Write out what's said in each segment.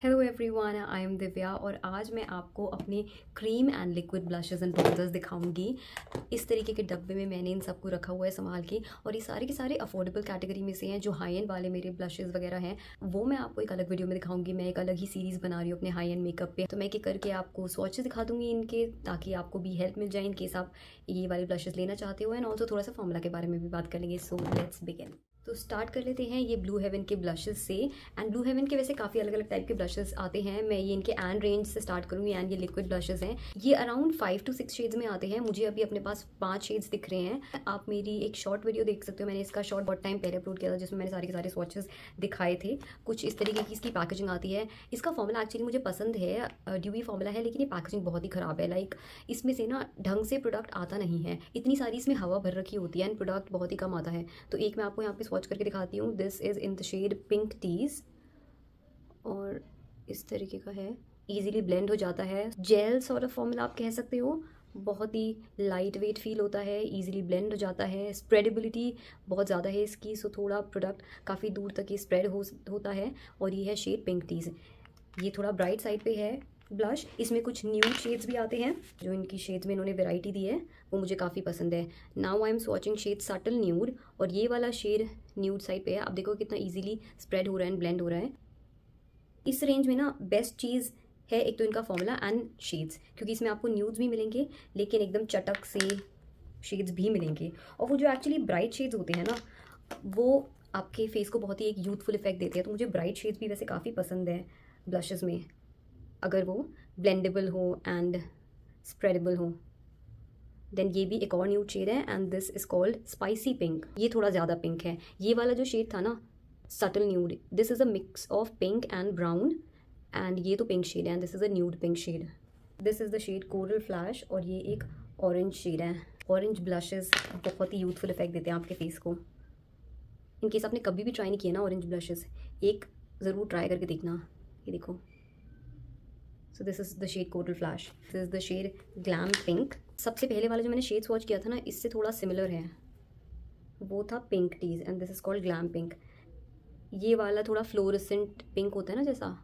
Hello everyone, I am Divya और आज मैं आपको अपने cream and liquid blushes and browsers दिखाऊंगी। इस तरीके के डब्बे में मैंने इन सबको रखा हुआ है संभाल के, और ये सारे के सारे अफोर्डेबल कैटेगरी में से हैं। जो हाई एंड वाले मेरे ब्लशेस वगैरह हैं वो मैं आपको एक अलग वीडियो में दिखाऊंगी। मैं एक अलग ही सीरीज़ बना रही हूँ अपने हाई एंड मेकअप पे, तो मैं एक करके आपको स्वॉचेस दिखा दूंगी इनके, ताकि आपको भी हेल्प मिल जाए इन केस आप ये वाले ब्लशेस लेना चाहते हो। एंड ऑल्सो थोड़ा सा फॉर्मूला के बारे में भी बात कर लेंगे। So let's begin. तो स्टार्ट कर लेते हैं ये ब्लू हेवन के ब्लशेस से। एंड ब्लू हेवन के वैसे काफ़ी अलग अलग टाइप के ब्लशेस आते हैं। मैं ये इनके एंड रेंज से स्टार्ट करूँगी। एंड ये लिक्विड ब्लशेस हैं, ये अराउंड 5 to 6 शेड्स में आते हैं। मुझे अभी अपने पास 5 शेड्स दिख रहे हैं। आप मेरी एक शॉर्ट वीडियो देख सकते हो, मैंने इसका शॉर्ट बहुत टाइम पहले अपलोड किया था, जिसमें मैंने सारे के सारे स्वॉचेस दिखाए थे। कुछ इस तरीके की इसकी पैकेजिंग आती है। इसका फॉर्मूला एक्चुअली मुझे पसंद है, ड्यूई फॉर्मूला है, लेकिन ये पैकेजिंग बहुत ही ख़राब है। लाइक इसमें से ना ढंग से प्रोडक्ट आता नहीं है, इतनी सारी इसमें हवा भर रखी होती है एंड प्रोडक्ट बहुत ही कम आता है। तो एक मैं आपको यहाँ पे स्वॉच करके दिखाती हूँ। This is in the shade pink tease और इस तरीके का है। इजीली ब्लेंड हो जाता है, जेल सॉर्ट ऑफ फॉर्मूला आप कह सकते हो। बहुत ही लाइट वेट फील होता है, इजीली ब्लेंड हो जाता है। स्प्रेडेबिलिटी बहुत ज़्यादा है इसकी, सो थोड़ा प्रोडक्ट काफ़ी दूर तक ये स्प्रेड होता है। और ये है शेड पिंक टीज। ये थोड़ा ब्राइट साइड पे है ब्लश। इसमें कुछ न्यू शेड्स भी आते हैं। जो इनकी शेड्स में इन्होंने वैरायटी दी है वो मुझे काफ़ी पसंद है। Now I am swatching shade subtle nude, और ये वाला शेड न्यूड साइड पे है। आप देखो कितना इजीली स्प्रेड हो रहा है एंड ब्लेंड हो रहा है। इस रेंज में ना बेस्ट चीज़ है एक तो इनका फॉर्मूला एंड शेड्स, क्योंकि इसमें आपको न्यूड्स भी मिलेंगे लेकिन एकदम चटक से शेड्स भी मिलेंगे। और वो जो एक्चुअली ब्राइट शेड्स होते हैं ना, वो आपके फेस को बहुत ही एक यूथफुल इफेक्ट देते हैं। तो मुझे ब्राइट शेड्स भी वैसे काफ़ी पसंद है ब्लशेस में, अगर वो ब्लेंडेबल हो एंड स्प्रेडेबल हो। देन ये भी एक और न्यूड शेड है and this is called spicy pink. ये थोड़ा ज़्यादा पिंक है। ये वाला जो शेड था ना subtle nude, this is a mix of pink and brown. And ये तो पिंक शेड है and this is a nude pink shade. This is the shade coral flash, और ये एक ऑरेंज शेड है। ऑरेंज ब्लशेस बहुत ही यूथफुल इफेक्ट देते हैं आपके फेस को। इनकेस आपने कभी भी ट्राई नहीं किया ना ऑरेंज ब्लशेस, एक ज़रूर ट्राई करके देखना। ये देखो। So this is the shade coral flash, this is the shade glam pink. सबसे पहले वाला जो मैंने शेड स्वॉच किया था ना, इससे थोड़ा सिमिलर है, वो था pink tease and this is called glam pink. ये वाला थोड़ा फ्लोरेसेंट पिंक होता है ना, जैसा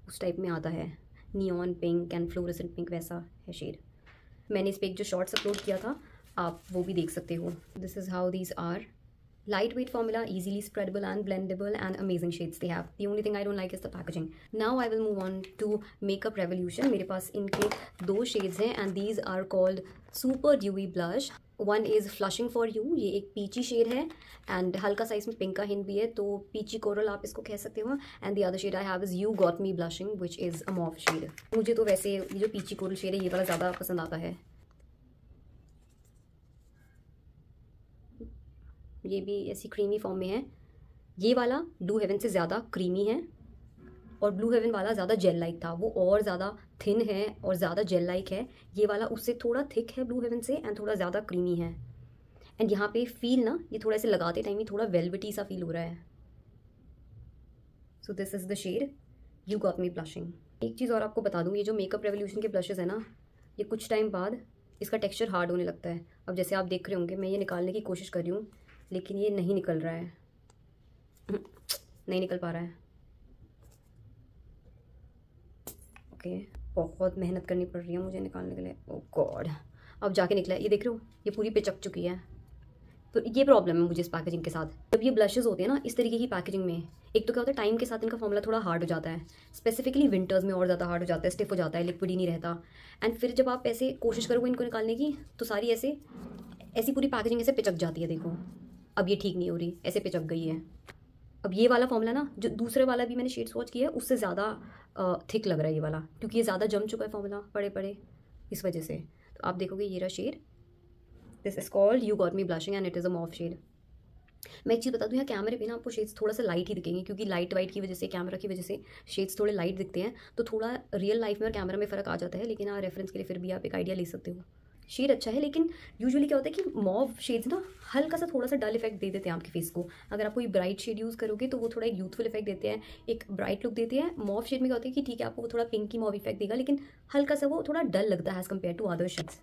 उस टाइप में आता है। Neon pink and fluorescent pink वैसा है शेड। मैंने इस पर एक जो शॉर्ट्स अपलोड किया था, आप वो भी देख सकते हो। This is how these are. Lightweight formula, easily spreadable and blendable, and amazing shades they have. The only thing I don't like is the packaging. Now I will move on to Makeup Revolution. मेरे पास इनके 2 shades हैं and these are called Super Dewy Blush. One is Flushing for You, ये एक peachy shade है and हल्का सा इसमें pink का हिंट भी है, तो peachy coral आप इसको कह सकते हो। And the other shade I have is You Got Me Blushing, which is a mauve shade. मुझे तो वैसे ये जो peachy coral shade है ये वाला ज़्यादा पसंद आता है। ये भी ऐसी क्रीमी फॉर्म में है। ये वाला ब्लू हेवन से ज़्यादा क्रीमी है, और ब्लू हेवन वाला ज़्यादा जेल लाइक था, वो और ज़्यादा थिन है और ज़्यादा जेल लाइक है। ये वाला उससे थोड़ा थिक है ब्लू हेवन से एंड थोड़ा ज़्यादा क्रीमी है। एंड यहाँ पे फील ना, ये थोड़ा ऐसे लगाते टाइम ही थोड़ा वेलवेटी सा फील हो रहा है। So this is the shade you got me blushing. एक चीज़ और आपको बता दूँ, ये जो मेकअप रेवोल्यूशन के ब्लशेस है ना, ये कुछ टाइम बाद इसका टेक्स्चर हार्ड होने लगता है। अब जैसे आप देख रहे होंगे, मैं ये निकालने की कोशिश कर रही हूँ लेकिन ये नहीं निकल रहा है, नहीं निकल पा रहा है। ओके, बहुत मेहनत करनी पड़ रही है मुझे निकालने के लिए। ओह गॉड, अब जाके निकला है। ये देख रहे हो, ये पूरी पिचक चुकी है। तो ये प्रॉब्लम है मुझे इस पैकेजिंग के साथ। जब ये ब्लशेस होते हैं ना इस तरीके की पैकेजिंग में, एक तो क्या होता है टाइम के साथ इनका फॉर्मूला थोड़ा हार्ड हो जाता है। स्पेसिफिकली विंटर्स में और ज़्यादा हार्ड हो जाता है, स्टिफ हो जाता है, लिक्विड ही नहीं रहता। एंड फिर जब आप ऐसे कोशिश करोगे इनको निकालने की, तो सारी ऐसी पूरी पैकेजिंग ऐसे पिचक जाती है। देखो अब ये ठीक नहीं हो रही, ऐसे पिचक गई है। अब ये वाला फॉर्मूला ना, जो दूसरे वाला भी मैंने शेड स्वॉच किया है उससे ज़्यादा थिक लग रहा है ये वाला, क्योंकि ये ज़्यादा जम चुका है फॉर्मूला पड़े पड़े, इस वजह से। तो आप देखोगे ये रहा shade, this is called you got me blushing and it is a mauve shade. मैं एक चीज़ बता दूँ, यहाँ कैमरे पे ना आपको शेड्स थोड़ा सा लाइट ही दिखेंगे, क्योंकि लाइट वाइट की वजह से, कैमरा की वजह से शेड्स थोड़े लाइट दिखते हैं। तो थोड़ा रियल लाइफ में और कैमरा में फ़र्क आ जाता है, लेकिन हाँ रेफरेंस के लिए फिर भी आप एक आइडिया ले सकते हो। शेड अच्छा है, लेकिन यूजुअली क्या होता है कि मॉव शेड्स ना हल्का सा थोड़ा सा डल इफेक्ट दे देते हैं आपके फेस को। अगर आप कोई ब्राइट शेड यूज़ करोगे तो वो थोड़ा एक यूथफुल इफेक्ट देते हैं, एक ब्राइट लुक देते हैं। मॉव शेड में क्या होता है कि ठीक है आपको वो थोड़ा पिंकी मॉव इफेक्ट देगा, लेकिन हल्का सा वो थोड़ा डल लगता है as compare to other shades.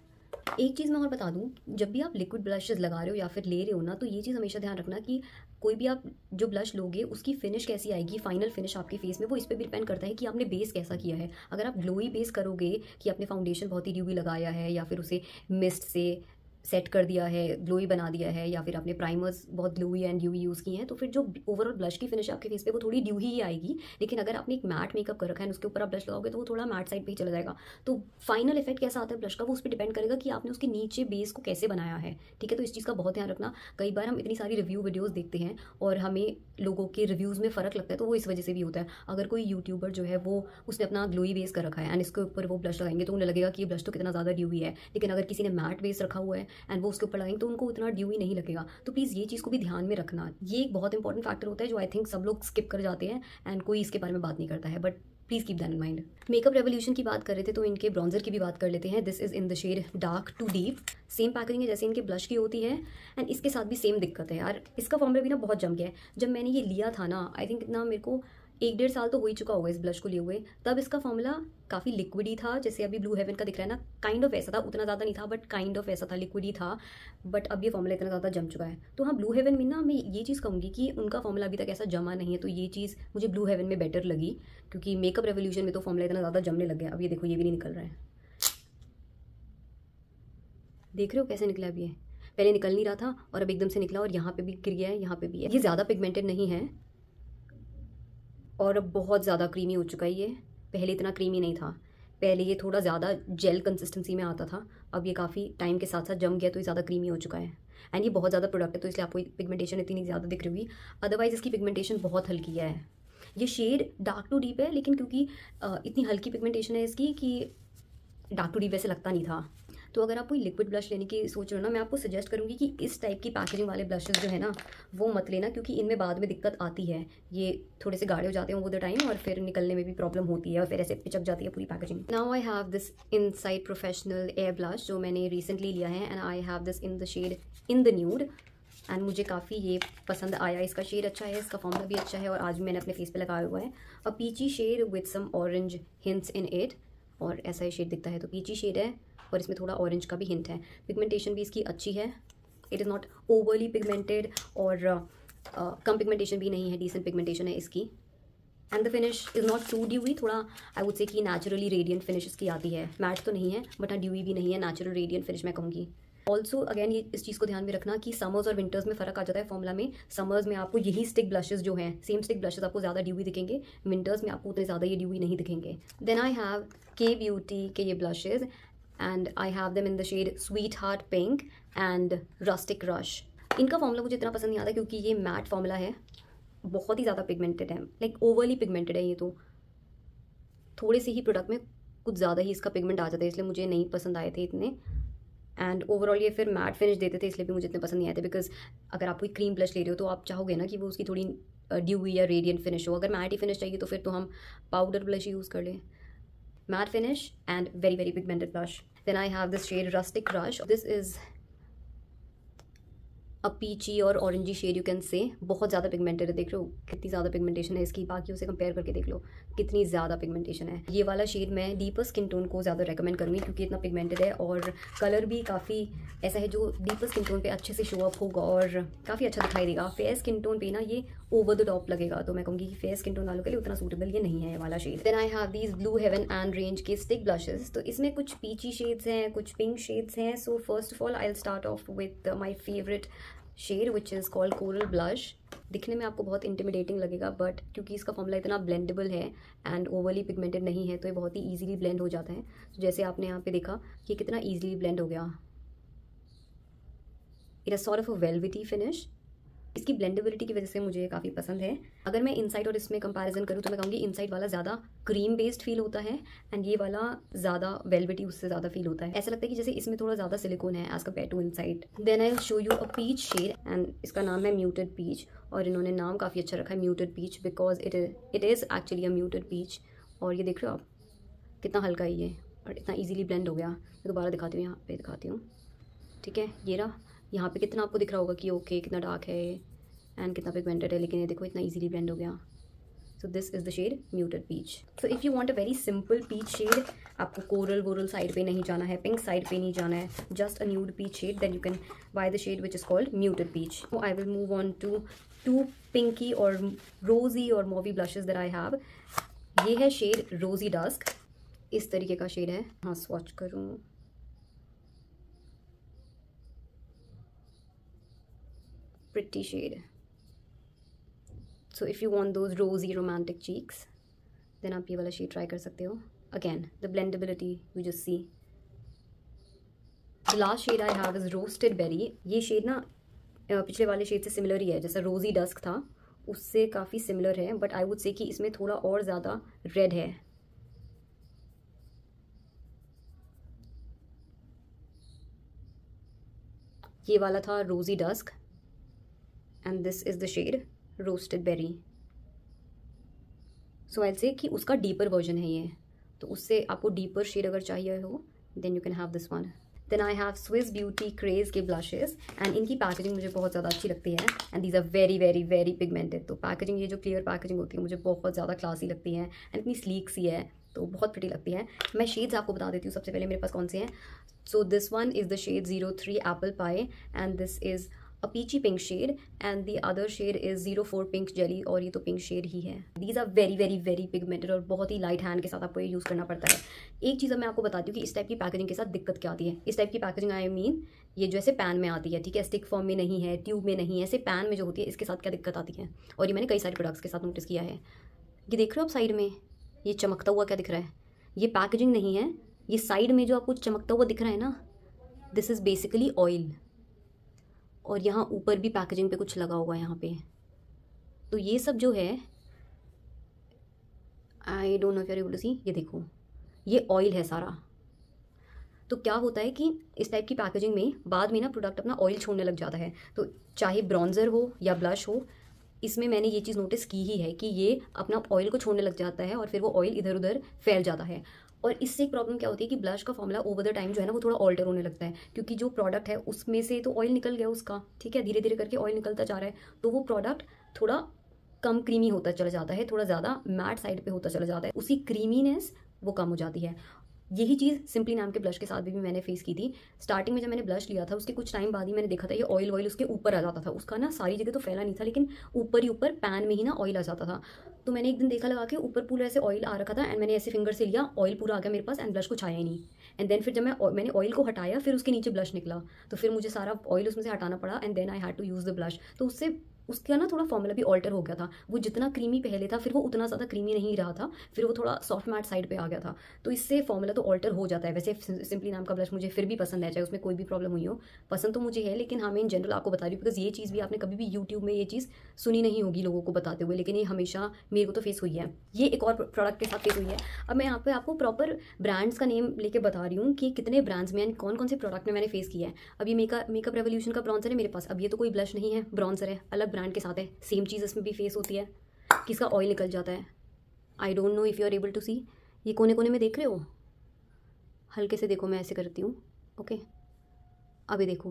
एक चीज़ मैं और बता दूँ, जब भी आप लिक्विड ब्लशेस लगा रहे हो या फिर ले रहे हो ना, तो ये चीज़ हमेशा ध्यान रखना कि कोई भी आप जो ब्लश लोगे उसकी फिनिश कैसी आएगी, फाइनल फिनिश आपके फेस में, वो इस पर भी डिपेंड करता है कि आपने बेस कैसा किया है। अगर आप ग्लोई बेस करोगे कि आपने फाउंडेशन बहुत ही ड्यूबी लगाया है या फिर उसे मिस्ट से सेट कर दिया है, ग्लोई बना दिया है, या फिर आपने प्राइमर्स बहुत ग्लोई एंड ड्यूई यूज़ किए हैं, तो फिर जो ओवरऑल ब्लश की फिनिश आपके फेस पे वो थोड़ी ड्यू ही आएगी। लेकिन अगर आपने एक मैट मेकअप कर रखा है उसके ऊपर आप ब्लश लगाओगे तो वो थोड़ा मैट साइड पे ही चला जाएगा। तो फाइनल इफेक्ट कैसा आता है ब्लश का वो उस पर डिपेंड करेगा कि आपने उसके नीचे बेस को कैसे बनाया है, ठीक है। तो इस चीज़ का बहुत ध्यान रखना। कई बार हम इतनी सारी रिव्यू वीडियोज़ देखते हैं और हमें लोगों के रिव्यूज़ में फ़र्क लगता है, तो वो इस वजह से भी होता है। अगर कोई यूट्यूबर जो है वो उसने अपना ग्लोई बेस कर रखा है एंड इसके ऊपर वो ब्लश लगाएंगे तो उन्हें लगेगा कि ये ब्लश तो कितना ज़्यादा ड्यूई है। लेकिन अगर किसी ने मैट बेस रखा हुआ है एंड वो उसके ऊपर लगाएंगे तो उनको उतना ड्यूई नहीं लगेगा। तो प्लीज़ ये चीज़ को भी ध्यान में रखना। ये एक बहुत इंपॉर्टेंट फैक्टर होता है जो आई थिंक सब लोग स्किप कर जाते हैं एंड कोई इसके बारे में बात नहीं करता है, but please keep that in mind. Makeup revolution की बात कर रहे थे तो इनके ब्रॉन्जर की भी बात कर लेते हैं। This is in the shade dark to deep. Same packaging है जैसे इनके ब्लश की होती है एंड इसके साथ भी सेम दिक्कत है यार, इसका फॉर्मूला भी ना बहुत जम गया है। जब मैंने ये लिया था ना, आई थिंक इतना मेरे को 1-1.5 साल तो हो ही चुका होगा इस ब्लश को लिए हुए। तब इसका फॉर्मूला काफ़ी लिक्विडी था, जैसे अभी ब्लू हेवन का दिख रहा है ना, काइंड ऑफ ऐसा था, उतना ज़्यादा नहीं था बट काइंड ऑफ ऐसा था, लिक्विडी था। बट अब ये फॉर्मूला इतना ज़्यादा जम चुका है। तो हाँ, ब्लू हेवन में ना मैं ये चीज़ कहूँगी कि उनका फॉर्मूला अभी तक ऐसा जमा नहीं है, तो ये चीज़ मुझे ब्लू हेवन में बेटर लगी, क्योंकि मेकअप रेवोल्यूशन में तो फॉर्मूला इतना ज़्यादा जमने लग गया। अब ये देखो, ये भी नहीं निकल रहा है, देख रहे हो कैसे निकला अभी? ये पहले निकल नहीं रहा था और अब एकदम से निकला, और यहाँ पे भी गिर गया है, यहाँ पे भी है। ये ज़्यादा पिगमेंटेड नहीं है और अब बहुत ज़्यादा क्रीमी हो चुका है ये। पहले इतना क्रीमी नहीं था, पहले ये थोड़ा ज़्यादा जेल कंसिस्टेंसी में आता था, अब ये काफ़ी टाइम के साथ साथ जम गया तो ये ज़्यादा क्रीमी हो चुका है। एंड ये बहुत ज़्यादा प्रोडक्ट है तो इसलिए आपको पिगमेंटेशन इतनी ज़्यादा दिख रही होगी, अदरवाइज़ इसकी पिगमेंटेशन बहुत हल्की है। ये शेड डार्क टू डीप है, लेकिन क्योंकि इतनी हल्की पिगमेंटेशन है इसकी कि डार्क टू डीप वैसे लगता नहीं था। तो अगर आप कोई लिक्विड ब्लश लेने की सोच रहे हो ना, मैं आपको सजेस्ट करूँगी कि इस टाइप की पैकेजिंग वाले ब्लशेस जो है ना वो मत लेना, क्योंकि इनमें बाद में दिक्कत आती है। ये थोड़े से गाढ़े हो जाते हैं ओवर द टाइम और फिर निकलने में भी प्रॉब्लम होती है और फिर ऐसे पिचक जाती है पूरी packaging. Now I have this Insight professional air blush जो मैंने रिसेंटली लिया है and I have this in the shade in the nude एंड मुझे काफ़ी ये पसंद आया। इसका शेड अच्छा है, इसका फॉर्मूला भी अच्छा है और आज मैंने अपने फेस पे लगाया हुआ है। A peachy shade with some orange hints in it, और ऐसा ही शेड दिखता है। तो पीची शेड है और इसमें थोड़ा ऑरेंज का भी हिंट है। पिगमेंटेशन भी इसकी अच्छी है, it is not overly pigmented और कम पिगमेंटेशन भी नहीं है, डिसेंट पिगमेंटेशन है इसकी। And the finish is not too dewy, थोड़ा आई वुड से कि नेचुरली रेडियंट फिनिश इसकी आती है। मैट तो नहीं है बट हाँ ड्यूई भी नहीं है, नेचुरल रेडियंट फिनिश मैं कहूँगी। ऑल्सो अगेन ये इस चीज़ को ध्यान में रखना कि समर्स और विंटर्स में फ़र्क आ जाता है फॉर्मूला में। समर्स में आपको यही स्टिक ब्लशेस जो हैं, सेम स्टिक ब्लशेस आपको ज़्यादा ड्यूई दिखेंगे, विंटर्स में आपको उतने ज़्यादा ये ड्यूई नहीं दिखेंगे। Then I have K beauty के ये blushes and I have them in the shade sweet heart pink and rustic rush. इनका फॉर्मूला मुझे इतना पसंद नहीं आता क्योंकि ये मैट फॉर्मूला है, बहुत ही ज़्यादा पिगमेंटेड है, लाइक ओवरली पिगमेंटेड है ये। तो थोड़े से ही प्रोडक्ट में कुछ ज़्यादा ही इसका पिगमेंट आ जाता है, इसलिए मुझे नहीं पसंद आए थे इतने। एंड ओवरऑल ये फिर मैट फिनिश देते थे, इसलिए भी मुझे इतने पसंद नहीं आए थे। बिकॉज अगर आप कोई क्रीम ब्लश ले रहे हो तो आप चाहोगे ना कि वो उसकी थोड़ी ड्यूई या रेडियंट फिनिश हो। अगर मैट ही फिनिश चाहिए तो फिर तो हम पाउडर ब्लश यूज़ कर लें। Matte finish and very very pigmented blush. Then I have this shade rustic rush. This is a peachy और orangey shade you can say. बहुत ज़्यादा पिगमेंटेड है, देख रहे हो कितनी ज़्यादा पिगमेंटेशन है इसकी, बाकियों से कंपेयर करके देख लो कितनी ज़्यादा पिगमेंटेशन है। ये वाला शेड मैं डीपर स्किन टोन को ज़्यादा रेकमेंड करूँगी क्योंकि इतना पिगमेंटेड है और कलर भी काफ़ी ऐसा है जो डीपर स्किन टोन पे अच्छे से शो अप होगा और काफ़ी अच्छा दिखाई देगा। फेयर स्किन टोन पे ना ये ओवर द टॉप लगेगा, तो मैं कहूँगी कि फेयर स्किन टोन वालों के लिए उतना सूटेबल ये नहीं है ये वाला shade. Then I have these Blue Heaven and range के स्टिक ब्लशेस। तो इसमें कुछ पीची शेड्स हैं, कुछ पिंक शेड्स हैं। So first of all I will start off with my favourite shade which is called coral blush. दिखने में आपको बहुत इंटिमिडेटिंग लगेगा बट क्योंकि इसका फॉर्मूला इतना ब्लेंडेबल है एंड ओवरली पिगमेंटेड नहीं है तो ये बहुत ही ईजिली ब्लेंड हो जाता है। तो जैसे आपने यहाँ पे देखा कि कितना ईजिली ब्लेंड हो गया। It is sort of a velvety finish. इसकी ब्लेंडेबिलिटी की वजह से मुझे काफ़ी पसंद है। अगर मैं इनसाइड और इसमें कंपैरिजन करूँ तो मैं कहूँगी इनसाइड वाला ज़्यादा क्रीम बेस्ड फील होता है एंड ये वाला ज़्यादा वेलवेटी उससे ज़्यादा फील होता है। ऐसा लगता है कि जैसे इसमें थोड़ा ज़्यादा सिलिकॉन है as compare to Insight. Then I will show you a peach shade and इसका नाम है म्यूटेड पीच और इन्होंने नाम काफ़ी अच्छा रखा है muted peach because it is actually a muted peach. और ये देख रहे हो आप कितना हल्का है ये और इतना ईजिली ब्लेंड हो गया। मैं दोबारा दिखाती हूँ, यहाँ पे दिखाती हूँ, ठीक है। ये रहा, यहाँ पे कितना आपको दिख रहा होगा कि ओके कितना डार्क है एंड कितना पिगमेंटेड है, लेकिन ये देखो इतना इजीली ब्लेंड हो गया। So this is the shade muted peach. So if you want a very simple peach shade, आपको कोरल वोरल साइड पे नहीं जाना है, पिंक साइड पे नहीं जाना है, just a nude peach shade, then you can buy the shade which is called muted peach. I will move on to two pinky और रोजी और mauvey blushes that I have. ये है shade रोजी dusk, इस तरीके का shade है। हाँ स्वॉच करूँ, pretty shade. So if you want those rosy romantic cheeks then आप ये वाला शेड ट्राई कर सकते हो। Again the blendability you just see. The last shade I have is roasted berry. ये शेड ना पिछले वाले शेड से सिमिलर ही है, जैसा रोजी डस्क था उससे काफ़ी सिमिलर है, बट आई वुड से कि इसमें थोड़ा और ज़्यादा रेड है। ये वाला था rosy dusk and this is the shade roasted berry. So I say कि उसका डीपर वर्जन है ये, तो उससे आपको डीपर शेड अगर चाहिए हो then you can have this one. Then I have Swiss Beauty craze के ब्लशेस एंड इनकी पैकेजिंग मुझे बहुत ज़्यादा अच्छी लगती है and these are very very very pigmented. तो पैकेजिंग, ये जो क्लियर पैकेजिंग होती है मुझे बहुत ज़्यादा क्लासी लगती है एंड इतनी स्लीक सी है, तो बहुत प्रिटी लगती है। मैं शेड्स आपको बता देती हूँ सबसे पहले मेरे पास कौन से हैं। So this one is the shade 03 apple pie and this is a peachy pink shade and the other shade is 04 pink jelly, और ये तो पिंक शेड ही है। These are very very very pigmented और बहुत ही लाइट हैंड के साथ आपको ये यूज़ करना पड़ता है। एक चीज़ मैं आपको बताती हूँ कि इस टाइप की पैकेजिंग के साथ दिक्कत क्या आती है। इस टाइप की पैकेजिंग आई मीन ये जैसे पैन में आती है, ठीक है, स्टिक फॉर्म में नहीं है, ट्यूब में नहीं है, ऐसे पैन में जो होती है, इसके साथ क्या दिक्कत आती है। और ये मैंने कई सारे प्रोडक्ट्स के साथ नोटिस किया है। ये देख रहे हो आप साइड में ये चमकता हुआ क्या दिख रहा है, ये पैकेजिंग नहीं है, ये साइड में जो आपको चमकता हुआ दिख रहा है ना, दिस इज़ बेसिकली ऑयल। और यहाँ ऊपर भी पैकेजिंग पे कुछ लगा हुआ है यहाँ पे। तो ये सब जो है I don't know if you are able to see, ये देखो ये ऑयल है सारा। तो क्या होता है कि इस टाइप की पैकेजिंग में बाद में ना प्रोडक्ट अपना ऑयल छोड़ने लग जाता है। तो चाहे ब्रॉन्ज़र हो या ब्लश हो, इसमें मैंने ये चीज़ नोटिस की ही है कि ये अपना ऑयल को छोड़ने लग जाता है और फिर वो ऑयल इधर उधर फैल जाता है। और इससे एक प्रॉब्लम क्या होती है कि ब्लश का फॉर्मूला ओवर द टाइम जो है ना वो थोड़ा ऑल्टर होने लगता है, क्योंकि जो प्रोडक्ट है उसमें से तो ऑयल निकल गया उसका, ठीक है, धीरे धीरे करके ऑयल निकलता जा रहा है, तो वो प्रोडक्ट थोड़ा कम क्रीमी होता चला जाता है, थोड़ा ज़्यादा मैट साइड पे होता चला जाता है, उसकी क्रीमीनेस वो कम हो जाती है। यही चीज़ सिंपली नाम के ब्लश के साथ भी मैंने फेस की थी। स्टार्टिंग में जब मैंने ब्लश लिया था उसके कुछ टाइम बाद ही मैंने देखा था ये ऑयल उसके ऊपर आ जाता था, उसका ना सारी जगह तो फैला नहीं था लेकिन ऊपर ही ऊपर पैन में ही ना ऑयल आ जाता था। तो मैंने एक दिन देखा लगा के ऊपर पूरा ऐसे ऑयल आ रखा था एंड मैंने ऐसे फिंगर से लिया, ऑयल पूरा आ गया मेरे पास एंड ब्लश को छाया ही नहीं। एंड देन फिर जब मैंने ऑयल को हटाया फिर उसके नीचे ब्लश निकला, तो फिर मुझे सारा ऑयल उसमें से हटाना पड़ा and then I had to use the blush. तो उससे उसका ना थोड़ा फॉर्मूला भी ऑल्टर हो गया था। वो जितना क्रीमी पहले था फिर वो उतना ज़्यादा क्रीमी नहीं रहा था, फिर वो थोड़ा सॉफ्ट मैट साइड पे आ गया था। तो इससे फॉर्मूला तो ऑल्टर हो जाता है। वैसे सिंपली नाम का ब्लश मुझे फिर भी पसंद है, चाहे उसमें कोई भी प्रॉब्लम हुई हो, पसंद तो मुझे है, लेकिन हाँ मैं इन जनरल आपको बता रही हूँ बिकॉज ये चीज़ भी आपने कभी भी यूट्यूब में ये चीज़ सुनी नहीं होगी लोगों को बताते हुए, लेकिन ये हमेशा मेरे को तो फेस हुई है। ये एक और प्रोडक्ट के साथ फेस हुई है। अब मैं यहाँ पे आपको प्रॉपर ब्रांड्स का नेम लेके बता रही हूँ कि कितने ब्रांड्स में कौन कौन से प्रोडक्ट में मैंने फेस किया है। अब ये मेकअप रेवोल्यूशन का ब्रॉन्जर है मेरे पास। अब ये तो कोई ब्लश नहीं है, ब्रॉन्जर है, अलग ब्रांड के साथ है। सेम चीज़ इसमें भी फेस होती है कि इसका ऑयल निकल जाता है। I don't know if you are able to see, ये कोने कोने में देख रहे हो, हल्के से देखो, मैं ऐसे करती हूँ, ओके। अभी देखो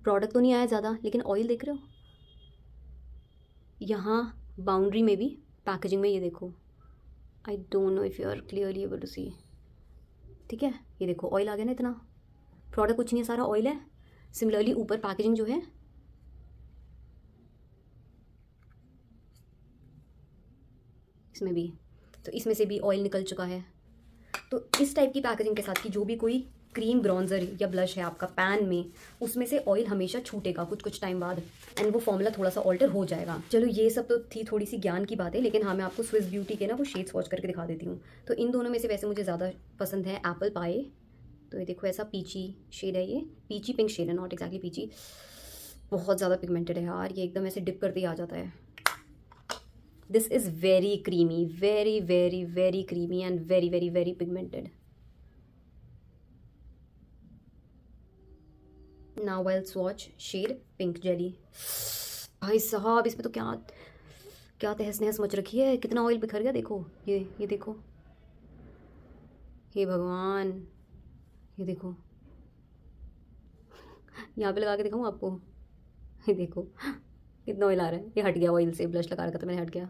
प्रोडक्ट तो नहीं आया ज़्यादा लेकिन ऑयल देख रहे हो, यहाँ बाउंड्री में भी पैकेजिंग में, ये देखो। I don't know if you are clearly able to see, ठीक है, ये देखो ऑयल आ गया ना, इतना प्रोडक्ट कुछ नहीं है, सारा ऑयल है। सिमिलरली ऊपर पैकेजिंग जो है, इसमें भी, तो इसमें से भी ऑयल निकल चुका है। तो इस टाइप की पैकेजिंग के साथ की जो भी कोई क्रीम ब्रॉन्जर या ब्लश है आपका पैन में, उसमें से ऑयल हमेशा छूटेगा कुछ टाइम बाद एंड वो फॉर्मूला थोड़ा सा ऑल्टर हो जाएगा। चलो ये सब तो थी थोड़ी सी ज्ञान की बात है, लेकिन हाँ मैं आपको स्विस ब्यूटी के ना वो शेड्स वॉच करके दिखा देती हूँ। तो इन दोनों में से वैसे मुझे ज़्यादा पसंद है एप्पल पाई। तो ये देखो ऐसा पीची शेड है, ये पीची पिंक शेड है, नॉट एक्जैक्टली पीची, बहुत ज़्यादा पिगमेंटेड है यार, ये एकदम ऐसे डिप करते ही आ जाता है। This is very creamy, very very very creamy and very very very pigmented. Now I will swatch shade pink jelly. भाई साहब इसमें तो क्या क्या तहस नहस मच रखी है, कितना ऑयल बिखर गया, देखो ये देखो, हे भगवान, ये देखो, यहाँ पे लगा के दिखाऊँ आपको, ये देखो कितना ऑयल आ रहा है। ये हट गया ऑयल से, ब्लश लगा रखा था मैंने, हट गया।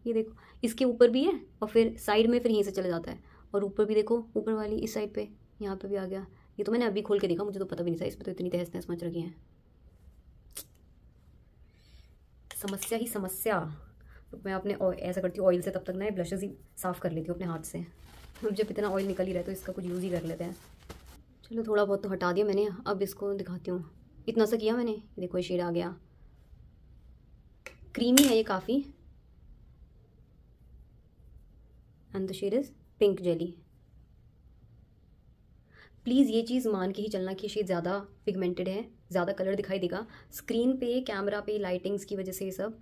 ये देखो इसके ऊपर भी है और फिर साइड में फिर यहीं से चला जाता है, और ऊपर भी देखो, ऊपर वाली इस साइड पे यहाँ पे भी आ गया। ये तो मैंने अभी खोल के देखा, मुझे तो पता भी नहीं था इसमें तो इतनी तहस नहस मच रखी है। समस्या ही समस्या। तो मैं अपने ऐसा करती हूँ, ऑयल से तब तक ना ब्लशेस ही साफ़ कर लेती हूँ अपने हाथ से। अब जब इतना ऑयल निकल ही रहा है तो इसका कुछ यूज़ ही कर लेते हैं। चलो थोड़ा बहुत तो हटा दिया मैंने, अब इसको दिखाती हूँ। इतना सा किया मैंने, देखो ये शेड आ गया, क्रीमी है ये काफ़ी, and the shade is pink jelly. Please ये चीज़ मान के ही चलना कि शेड ज़्यादा पिगमेंटेड है, ज़्यादा कलर दिखाई देगा। स्क्रीन पे, कैमरा पे, लाइटिंग्स की वजह से ये सब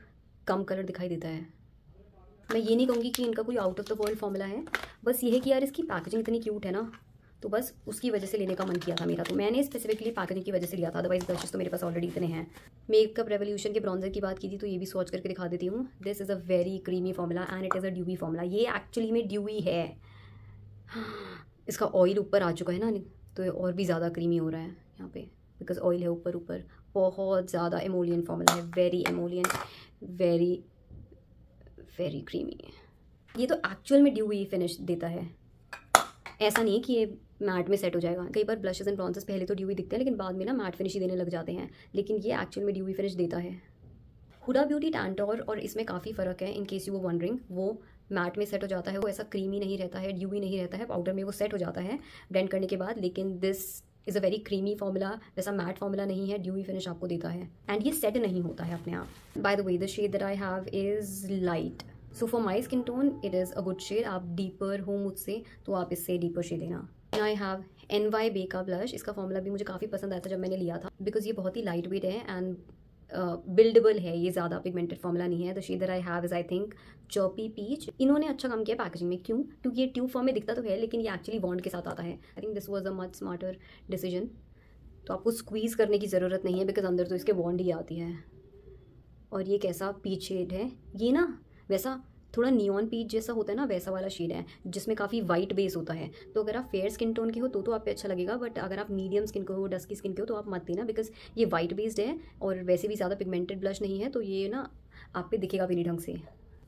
कम कलर दिखाई देता है। मैं ये नहीं कहूँगी कि इनका कोई out of the world formula है, बस ये है कि यार इसकी पैकेजिंग इतनी क्यूट है ना, तो बस उसकी वजह से लेने का मन किया था मेरा। तो मैंने स्पेसिफिकली पैकेजिंग की वजह से लिया था, अदरवाइज ब्रशेस तो मेरे पास ऑलरेडी इतने हैं। मेकअप रेवोल्यूशन के ब्रॉन्जर की बात की थी तो ये भी स्वॉच करके दिखा देती हूँ। This is a very creamy formula and it is a dewy formula. ये एक्चुअली में ड्यूवी है, इसका ऑयल ऊपर आ चुका है ना, तो ये और भी ज़्यादा क्रीमी हो रहा है यहाँ पे, बिकॉज ऑयल है ऊपर ऊपर। बहुत ज़्यादा एमोलियन फॉर्मूला है, वेरी एमोलियन, वेरी वेरी क्रीमी है। ये तो एक्चुअल में ड्यूवी फिनिश देता है, ऐसा नहीं कि ये मैट में सेट हो जाएगा। कई बार ब्लशेस एंड ब्रॉन्जर्स पहले तो ड्यूवी दिखते हैं लेकिन बाद में ना मैट फिनिश ही देने लग जाते हैं, लेकिन ये एक्चुअल में ड्यूवी फिनिश देता है। हुडा ब्यूटी टैंटोर और इसमें काफ़ी फ़र्क है, इन केस यू वो वंडरिंग। वो मैट में सेट हो जाता है, वो ऐसा क्रीमी नहीं रहता है, ड्यूवी नहीं रहता है, पाउडर में वो सेट हो जाता है ब्लेंड करने के बाद। लेकिन this is a very creamy formula, वैसा मैट फॉर्मूला नहीं है, ड्यूवी फिनिश आपको देता है एंड ये सेट नहीं होता है अपने आप। By the way the shade that I have is light, so for my skin tone it is a good shade. आप डीपर हो मुझसे तो आप इससे डीपर शेड लेना। आई हैव NY Bay का ब्लश। इसका फॉर्मूला भी मुझे काफ़ी पसंद आया था जब मैंने लिया था, बिकॉज ये बहुत ही लाइट वेट है एंड बिल्डेबल है, ये ज़्यादा पिगमेंटेड फॉर्मूला नहीं है। The shade that I have is I think choppy peach. इन्होंने अच्छा काम किया पैकेजिंग में, क्यों? क्योंकि ये ट्यूब फॉर्म में दिखता तो है लेकिन ये एक्चुअली बॉन्ड के साथ आता है। I think this was a much smarter decision. तो आपको स्क्वीज़ करने की ज़रूरत नहीं है बिकॉज अंदर तो इसके बॉन्ड ही आती है। और ये कैसा पीच शेड है, ये ना वैसा थोड़ा नियॉन पीच जैसा होता है ना, वैसा वाला शेड है जिसमें काफ़ी वाइट बेस होता है। तो अगर आप फेयर स्किन टोन के हो तो आप पे अच्छा लगेगा, बट अगर आप मीडियम स्किन के हो, डस्की स्किन के हो तो आप मत देना, बिकॉज ये वाइट बेस्ड है और वैसे भी ज़्यादा पिगमेंटेड ब्लश नहीं है, तो ये ना आप पे दिखेगा भी नहीं ढंग से।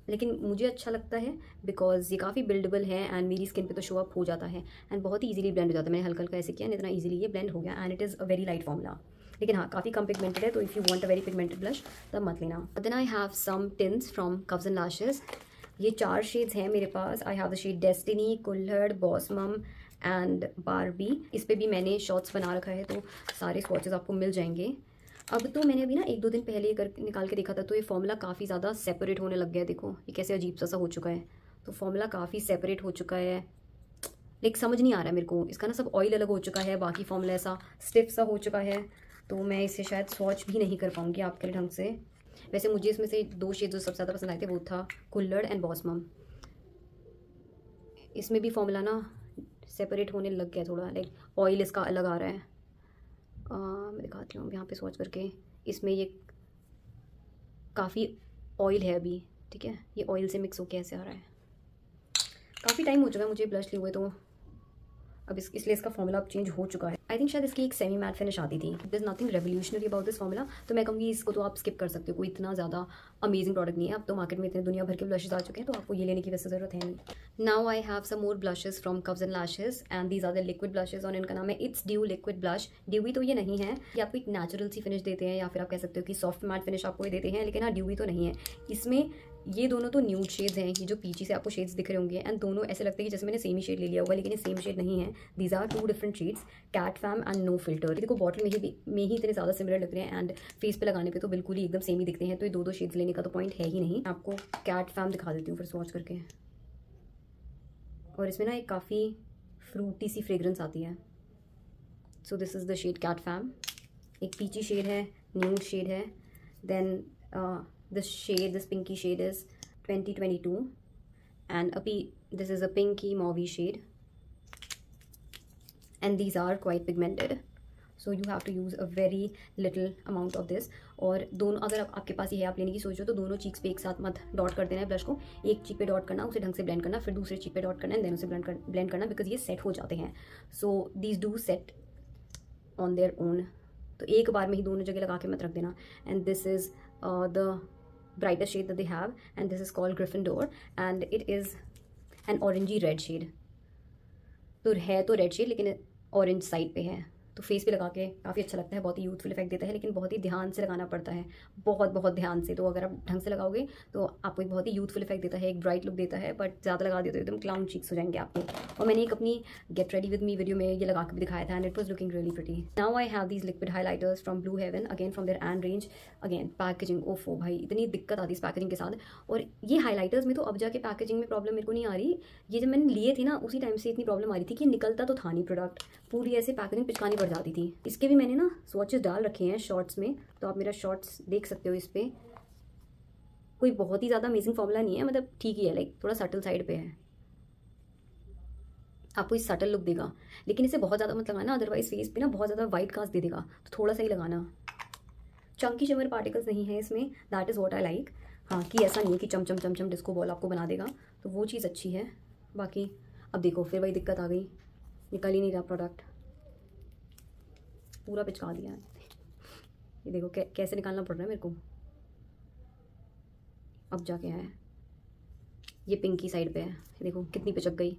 लेकिन मुझे अच्छा लगता है बिकॉज ये काफ़ी बिल्डेबल है एंड मेरी स्किन पे तो शो अप हो जाता है एंड बहुत ही ईजिली ब्लेंड हो जाता है। मैंने हल्का हल्का ऐसे किया, इतना ईजिली ये ब्लेंड हो गया and it is a very light formula. लेकिन हाँ, काफ़ी कम पिगमेंटेड है, तो if you want a very pigmented blush तब मत लेना। Then I have some tints from cuffs and lashes. ये 4 शेड्स हैं मेरे पास। I have the shade destiny, kulhad, boss mom and Barbie. इस पर भी मैंने शॉर्ट्स बना रखा है तो सारे स्वॉचेस आपको मिल जाएंगे। अब तो मैंने अभी ना 1-2 दिन पहले निकाल के देखा था तो ये फॉर्मूला काफ़ी ज़्यादा सेपरेट होने लग गया है। देखो ये कैसे अजीब सा हो चुका है, तो फॉर्मूला काफ़ी सेपरेट हो चुका है। लेकिन समझ नहीं आ रहा है मेरे को, इसका ना सब ऑयल अलग हो चुका है, बाकी फॉर्मूला ऐसा स्टिफ सा हो चुका है, तो मैं इसे शायद स्वॉच भी नहीं कर पाऊँगी आपके ढंग से। वैसे मुझे इसमें से 2 शेड जो सबसे ज़्यादा पसंद आए थे वो था कुल्हड़ एंड बॉसमम। इसमें भी फॉर्मूला ना सेपरेट होने लग गया थोड़ा, लाइक ऑयल इसका अलग आ रहा है। मैं दिखाती हूँ यहाँ पे स्वॉच करके। इसमें ये काफ़ी ऑयल है अभी, ठीक है, ये ऑयल से मिक्स होके ऐसे आ रहा है। काफ़ी टाइम हो चुका है मुझे ब्लश लिए हुए, तो अब इसलिए इसका फॉर्मूला अब चेंज हो चुका है। आई थिंक शायद इसकी एक सेमी मैट फिनिश आती थी। There is nothing revolutionary about this formula, तो मैं कहूँगी इसको तो आप स्किप कर सकते हो, कोई इतना ज़्यादा अमेजिंग प्रोडक्ट नहीं है। अब तो मार्केट में इतने दुनिया भर के ब्लशेस आ चुके हैं तो आपको ये लेने की वैसे ज़रूरत है नहीं। Now I have some more blushes from cuffs and lashes and these are the liquid blushes और इनका नाम है it's dew liquid blush. Dewy तो ये नहीं है, ये आपको एक नेचुरल सी फिनिश देते हैं या फिर आप कह सकते हो कि सॉफ्ट मैट फिनिश आपको ये देते हैं, लेकिन हाँ ड्यूवी तो नहीं है। इसमें ये दोनों तो न्यूड शेड्स हैं, ये जो पीची से आपको शेड्स दिख रहे होंगे, एंड दोनों ऐसे लगते हैं कि जैसे मैंने सेम ही शेड ले लिया होगा, लेकिन ये सेम शेड नहीं है। These are 2 different shades, cat fam and no filter. देखो बॉटल में ही इतने ज़्यादा सिमिलर लग रहे हैं एंड फेस पे लगाने पे तो बिल्कुल ही एकदम सेम ही दिखते हैं, तो ये 2 शेड्स लेने का तो पॉइंट है ही नहीं। आपको कैट फैम दिखा देती हूँ फिर स्वॉच करके। और इसमें ना एक काफ़ी फ्रूटी सी फ्रेग्रेंस आती है। So this is the shade cat fam. एक पीची शेड है, न्यूड शेड है। Then this pinky shade is 2022 and this is a pinky mauvey shade and these are quite pigmented, so you have to use a very little amount of this। और दोनों अगर आपके पास ये है, आप लेने की सोचो तो दोनों चीक्स पे एक साथ मत डॉट कर देना है ब्लश को। एक चीक पे डॉट करना, उसे ढंग से ब्लेंड करना, फिर दूसरे चीक पे डॉट करना एंड देन उसे ब्लेंड करना, बिकॉज ये सेट हो जाते हैं। So these do set on their own, तो एक बार में ही दोनों जगह लगा के मत रख देना। And this is the brightest shade that they have and this is called Gryffindor and it is an orangey red shade। तो है तो रेड शेड लेकिन ऑरेंज साइड पे है, तो फेस पे लगा के काफ़ी अच्छा लगता है, बहुत ही यूथफुल इफेक्ट देता है, लेकिन बहुत ही ध्यान से लगाना पड़ता है, बहुत बहुत ध्यान से। तो अगर आप ढंग से लगाओगे तो आपको एक बहुत ही यूथफुल इफेक्ट देता है, एक ब्राइट लुक देता है, बट ज़्यादा लगा देते हो एकदम क्लाउन चीक्स हो जाएंगे आपके। और मैंने एक अपनी get ready with me video में ये लगा के भी दिखाया था and it was looking really pretty. Now I have these liquid highlighters from Blue Heaven, again from their and range. Again packaging, ओफो भाई इतनी दिक्कत आती है इस पैकेजिंग के साथ। और ये हाईलाइटर्स में तो अब जाके पैकेजिंग में प्रॉब्लम मेरे को नहीं आ रही, ये जब मैंने लिए थे ना उसी टाइम से इतनी प्रॉब्लम आ रही थी कि निकलता तो था नहीं प्रोडक्ट, पूरी ऐसे पैकेजिंग पिचकानी पड़ जाती थी। इसके भी मैंने ना स्वॉचेस डाल रखे हैं शॉर्ट्स में, तो आप मेरा शॉर्ट्स देख सकते हो। इस पर कोई बहुत ही ज़्यादा अमेजिंग फॉर्मूला नहीं है, मतलब ठीक ही है, लाइक थोड़ा सटल साइड पे है, आपको इस सटल लुक देगा, लेकिन इसे बहुत ज़्यादा मत लगाना, अदरवाइज फेस पे ना बहुत ज़्यादा वाइट कास्ट दे देगा, तो थोड़ा सा ही लगाना। चंकी शिमर पार्टिकल्स नहीं है इसमें, that is what I like. हाँ कि ऐसा नहीं है कि चम चम चम चम डिस्को बॉल आपको बना देगा, तो वो चीज़ अच्छी है। बाकी अब देखो फिर वही दिक्कत आ गई, निकल ही नहीं रहा प्रोडक्ट, पूरा पिचका दिया है। ये देखो कैसे निकालना पड़ रहा है मेरे को, अब जाके है ये पिंकी साइड पे है, देखो कितनी पिचक गई,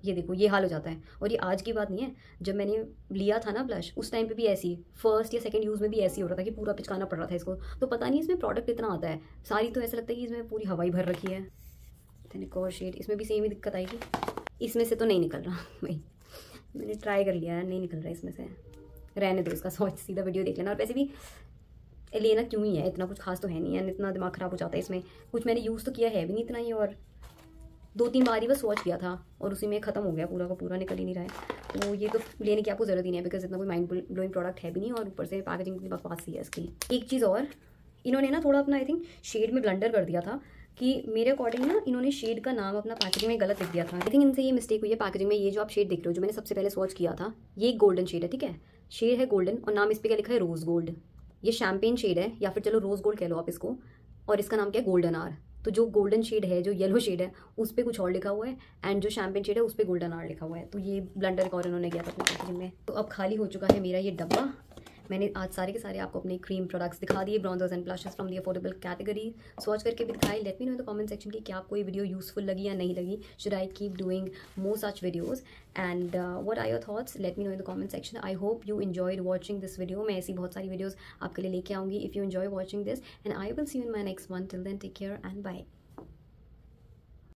ये देखो ये हाल हो जाता है। और ये आज की बात नहीं है, जब मैंने लिया था ना ब्लश उस टाइम पे भी ऐसी, फर्स्ट या सेकंड यूज़ में भी ऐसी हो रहा था कि पूरा पिचकाना पड़ रहा था इसको। तो पता नहीं इसमें प्रोडक्ट इतना आता है, सारी तो ऐसा लगता है कि इसमें पूरी हवाई भर रखी है। देन एक और शेड, इसमें भी सेम ही दिक्कत आएगी, इसमें से तो नहीं निकल रहा भाई, मैंने ट्राई कर लिया है, नहीं निकल रहा है इसमें से, रहने दो इसका सोच, सीधा वीडियो देख लेना। और वैसे भी लेना क्यों ही है, इतना कुछ खास तो है नहीं है, इतना दिमाग ख़राब हो जाता है इसमें, कुछ मैंने यूज़ तो किया है भी नहीं इतना ही, और 2-3 बार ही बस वॉच किया था और उसी में ख़त्म हो गया, पूरा का पूरा निकल ही नहीं रहा है। तो ये तो लेने की आपको ज़रूरत ही नहीं है, बिकॉज इतना कोई माइंड ब्लोइंग प्रोडक्ट है भी नहीं, और ऊपर से पैकेजिंग की बकवास ही है इसकी। एक चीज़ और, इन्होंने ना थोड़ा अपना आई थिंक शेड में ब्लंडर कर दिया था, कि मेरे अकॉर्डिंग ना इन्होंने शेड का नाम अपना पैकेजिंग में गलत लिख दिया था। आई थिंक इनसे ये मिस्टेक हुई है पैकेजिंग में। ये जो आप शेड देख रहे हो, जो मैंने सबसे पहले स्वॉच किया था, ये एक गोल्डन शेड है, ठीक है, शेड है गोल्डन, और नाम इस पर क्या लिखा है, रोज़ गोल्ड। ये शैम्पेन शेड है, या फिर चलो रोज़ गोल्ड कह लो आप इसको, और इसका नाम क्या है, गोल्डन आर। तो जो गोल्डन शेड है, जो येलो शेड है, उस पर कुछ और लिखा हुआ है, एंड जो शैम्पेन शेड है उस पर गोल्डन आर लिखा हुआ है। तो ये ब्लंडर एक और इन्होंने किया था अपने पैकेजिंग में। तो अब खाली हो चुका है मेरा ये डब्बा। मैंने आज सारे के सारे आपको अपने क्रीम प्रोडक्ट्स दिखा दिए, bronzers and blushes from the affordable category, swatch करके भी दिखाई। Let me know in the comment section कि क्या आपको ये वीडियो यूजफुल लगी या नहीं लगी, should I keep doing more such videos, and what are your thoughts, let me know in the comment section. I hope you enjoyed watching this video, मैं ऐसी बहुत सारी वीडियोज़ आपके लिए लेके आऊँगी if you enjoy watching this, and I will see you in my next one. Till then take care and bye.